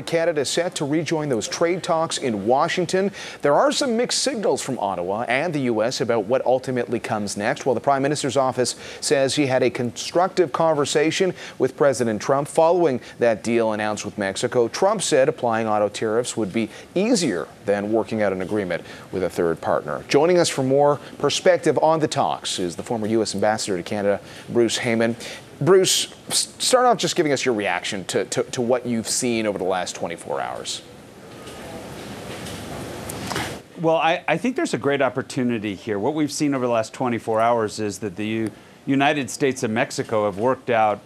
Canada is set to rejoin those trade talks in Washington. There are some mixed signals from Ottawa and the U.S. about what ultimately comes next. Well, the Prime Minister's office says he had a constructive conversation with President Trump following that deal announced with Mexico. Trump said applying auto tariffs would be easier than working out an agreement with a third partner. Joining us for more perspective on the talks is the former U.S. Ambassador to Canada, Bruce Heyman. Bruce, start off just giving us your reaction to what you've seen over the last 24 hours. Well, I think there's a great opportunity here. What we've seen over the last 24 hours is that the United States and Mexico have worked out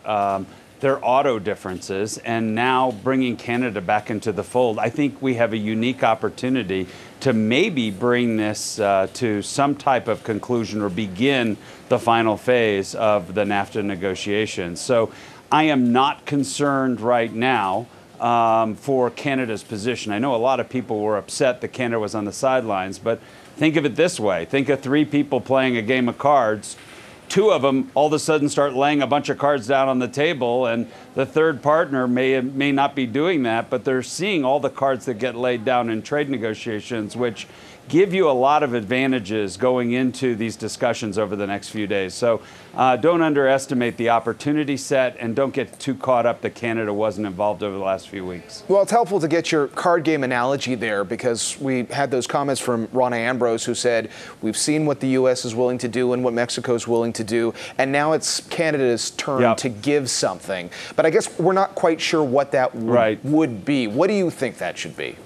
their auto differences, and now bringing Canada back into the fold. I think we have a unique opportunity to maybe bring this to some type of conclusion or begin the final phase of the NAFTA negotiations. So I am not concerned right now for Canada's position. I know a lot of people were upset that Canada was on the sidelines, but think of it this way. Think of three people playing a game of cards. Two of them all of a sudden start laying a bunch of cards down on the table, and the third partner may not be doing that, but they're seeing all the cards that get laid down in trade negotiations, which give you a lot of advantages going into these discussions over the next few days. So don't underestimate the opportunity set, and don't get too caught up that Canada wasn't involved over the last few weeks. Well, it's helpful to get your card game analogy there, because we had those comments from Ronna Ambrose, who said, we've seen what the U.S. is willing to do and what Mexico is willing to do, and now it's Canada's turn to give something. But I guess we're not quite sure what that would be. What do you think that should be?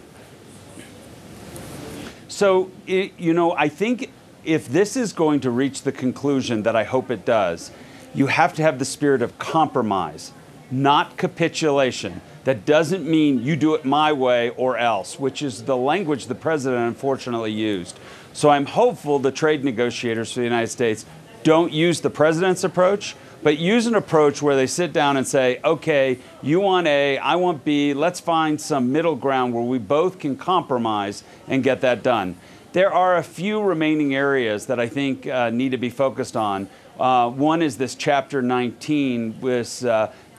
So, I think if this is going to reach the conclusion that I hope it does, you have to have the spirit of compromise, not capitulation. That doesn't mean you do it my way or else, which is the language the president unfortunately used. So I'm hopeful the trade negotiators for the United States don't use the president's approach, but use an approach where they sit down and say, okay, you want A, I want B, let's find some middle ground where we both can compromise and get that done. There are a few remaining areas that I think need to be focused on. One is this Chapter 19, this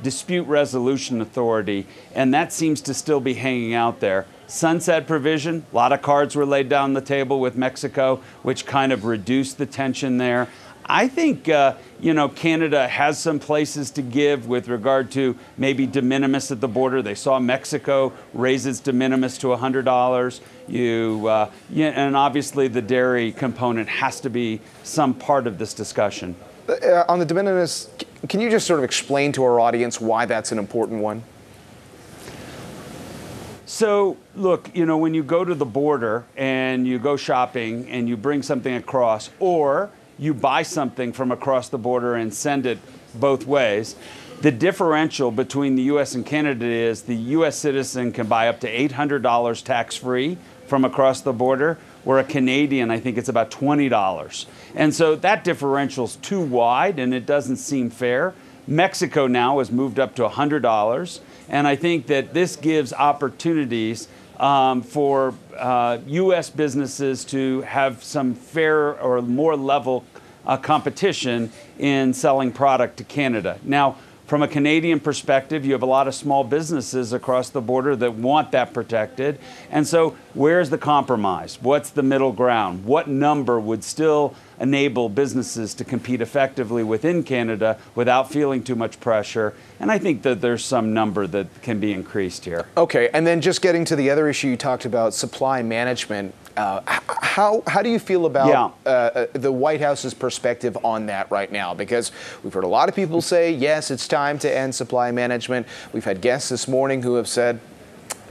dispute resolution authority, and that seems to still be hanging out there. Sunset provision, a lot of cards were laid down the table with Mexico, which kind of reduced the tension there. I think, Canada has some places to give with regard to maybe de minimis at the border. They saw Mexico raise its de minimis to $100. And obviously the dairy component has to be some part of this discussion. On the de minimis, can you just sort of explain to our audience why that's an important one? So, look, when you go to the border and you go shopping and you bring something across, or you buy something from across the border and send it both ways, the differential between the U.S. and Canada is the U.S. citizen can buy up to $800 tax-free from across the border, where a Canadian, I think it's about $20. And so that differential's too wide, and it doesn't seem fair. Mexico now has moved up to $100, and I think that this gives opportunities for U.S. businesses to have some fair or more level competition in selling product to Canada. Now, from a Canadian perspective, you have a lot of small businesses across the border that want that protected. And so where's the compromise? What's the middle ground? What number would still enable businesses to compete effectively within Canada without feeling too much pressure? And I think that there's some number that can be increased here. Okay, and then just getting to the other issue you talked about, supply management. How do you feel about the White House's perspective on that right now? Because we've heard a lot of people say, yes, it's time to end supply management. We've had guests this morning who have said,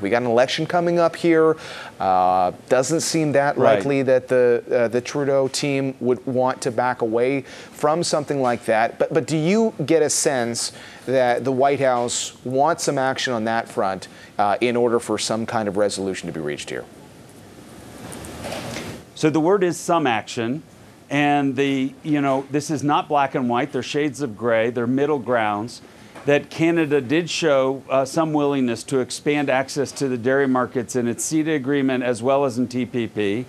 we got an election coming up here. Doesn't seem that likely that the Trudeau team would want to back away from something like that. But do you get a sense that the White House wants some action on that front in order for some kind of resolution to be reached here? So the word is some action, and this is not black and white. They're shades of gray. They're middle grounds. That Canada did show some willingness to expand access to the dairy markets in its CETA agreement as well as in TPP.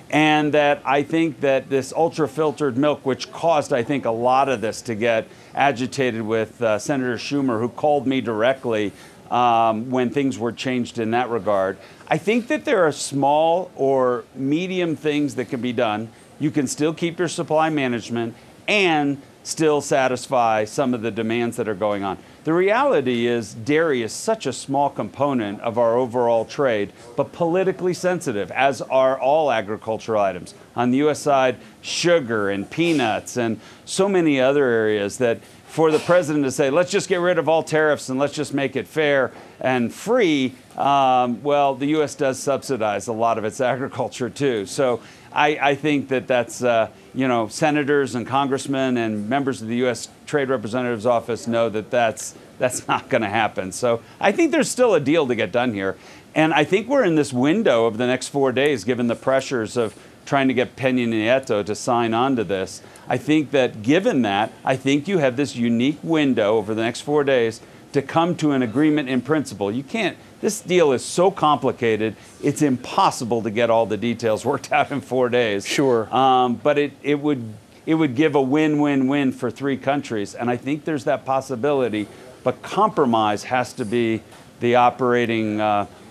And that I think that this ultra-filtered milk, which caused, I think, a lot of this to get agitated with Senator Schumer, who called me directly when things were changed in that regard. I think that there are small or medium things that can be done. You can still keep your supply management and still satisfy some of the demands that are going on. The reality is dairy is such a small component of our overall trade, but politically sensitive, as are all agricultural items. On the U.S. side, sugar and peanuts and so many other areas that for the president to say, let's just get rid of all tariffs and let's just make it fair and free, well, the U.S. does subsidize a lot of its agriculture too. So I think that that's, senators and congressmen and members of the U.S. Trade Representative's office know that that's not going to happen. So I think there's still a deal to get done here. And I think we're in this window of the next 4 days, given the pressures of trying to get Peña Nieto to sign on to this. I think that given that, I think you have this unique window over the next 4 days to come to an agreement in principle. You can't, this deal is so complicated, it's impossible to get all the details worked out in 4 days. Sure. But it would give a win-win-win for three countries. And I think there's that possibility. But compromise has to be the operating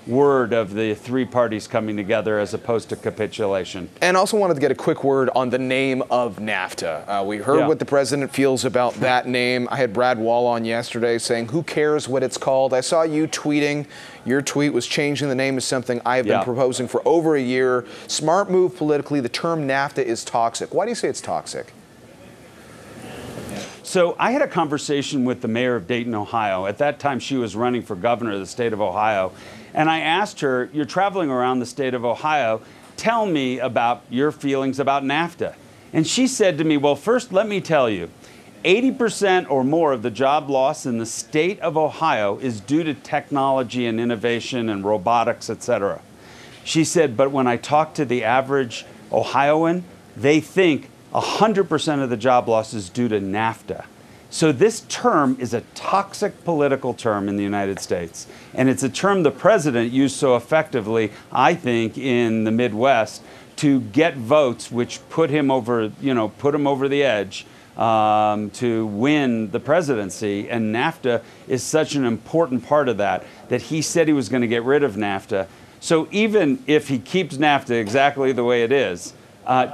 word of the three parties coming together as opposed to capitulation. And also wanted to get a quick word on the name of NAFTA. We heard what the president feels about that name. I had Brad Wall on yesterday saying, who cares what it's called? I saw you tweeting. Your tweet was changing the name of something I've been proposing for over a year. Smart move politically. The term NAFTA is toxic. Why do you say it's toxic? So I had a conversation with the mayor of Dayton, Ohio. At that time, she was running for governor of the state of Ohio. And I asked her, you're traveling around the state of Ohio. Tell me about your feelings about NAFTA. And she said to me, well, first, let me tell you, 80% or more of the job loss in the state of Ohio is due to technology and innovation and robotics, et cetera. She said, but when I talk to the average Ohioan, they think 100% of the job loss is due to NAFTA. So this term is a toxic political term in the United States. And it's a term the president used so effectively, I think, in the Midwest to get votes which put him over, put him over the edge to win the presidency. And NAFTA is such an important part of that, that he said he was going to get rid of NAFTA. So even if he keeps NAFTA exactly the way it is,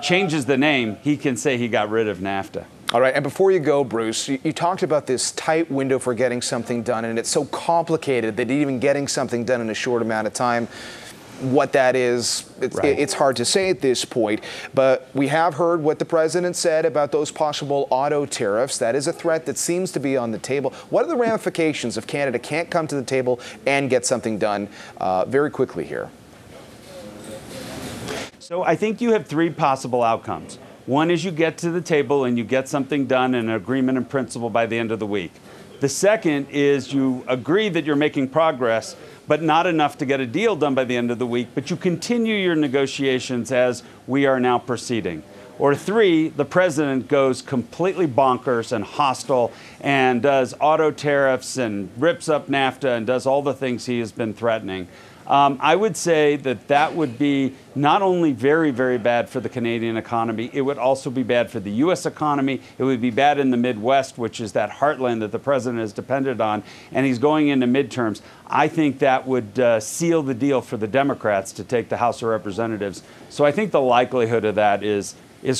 changes the name, he can say he got rid of NAFTA. All right, and before you go, Bruce, you talked about this tight window for getting something done, and it's so complicated that even getting something done in a short amount of time, what that is, it's hard to say at this point. But we have heard what the president said about those possible auto tariffs. That is a threat that seems to be on the table. What are the ramifications if Canada can't come to the table and get something done very quickly here? So I think you have three possible outcomes. One is you get to the table and you get something done in an agreement in principle by the end of the week. The second is you agree that you're making progress, but not enough to get a deal done by the end of the week, but you continue your negotiations as we are now proceeding. Or three, the president goes completely bonkers and hostile and does auto tariffs and rips up NAFTA and does all the things he has been threatening. I would say that that would be not only very, very bad for the Canadian economy, it would also be bad for the U.S. economy. It would be bad in the Midwest, which is that heartland that the president is dependent on, and he's going into midterms. I think that would seal the deal for the Democrats to take the House of Representatives. So I think the likelihood of that is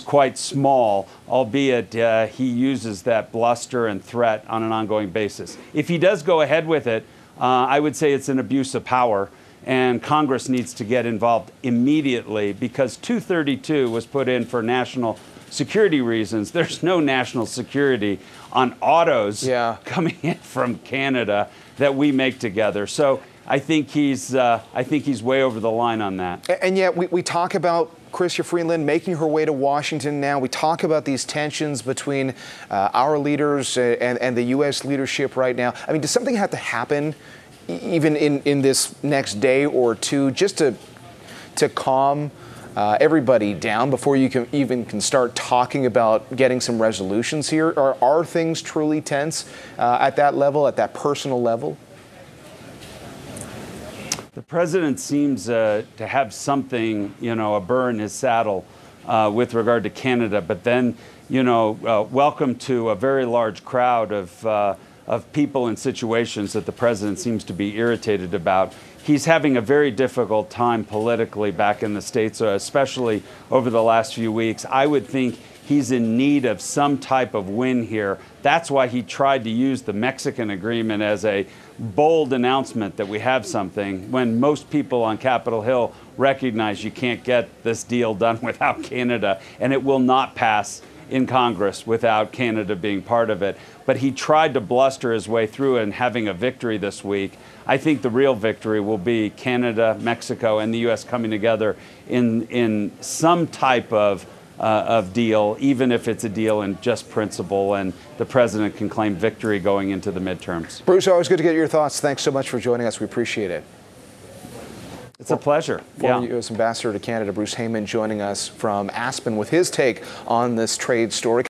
quite small, albeit he uses that bluster and threat on an ongoing basis. If he does go ahead with it, I would say it's an abuse of power. And Congress needs to get involved immediately because 232 was put in for national security reasons. There's no national security on autos coming in from Canada that we make together. So I think he's way over the line on that. And yet we talk about Chrystia Freeland making her way to Washington now. We talk about these tensions between our leaders and the U.S. leadership right now. I mean, does something have to happen even in this next day or two just to calm everybody down before you can start talking about getting some resolutions here? Are things truly tense at that level, at that personal level? The president seems to have something, a burr in his saddle with regard to Canada, but then, welcome to a very large crowd of of people in situations that the president seems to be irritated about. He's having a very difficult time politically back in the States, especially over the last few weeks. I would think he's in need of some type of win here. That's why he tried to use the Mexican agreement as a bold announcement that we have something, when most people on Capitol Hill recognize you can't get this deal done without Canada, and it will not pass in Congress without Canada being part of it. But he tried to bluster his way through and having a victory this week. I think the real victory will be Canada, Mexico, and the U.S. coming together in some type of deal, even if it's a deal in just principle, and the president can claim victory going into the midterms. Bruce, always good to get your thoughts. Thanks so much for joining us. We appreciate it. It's a pleasure. Former U.S. Ambassador to Canada, Bruce Heyman, joining us from Aspen with his take on this trade story.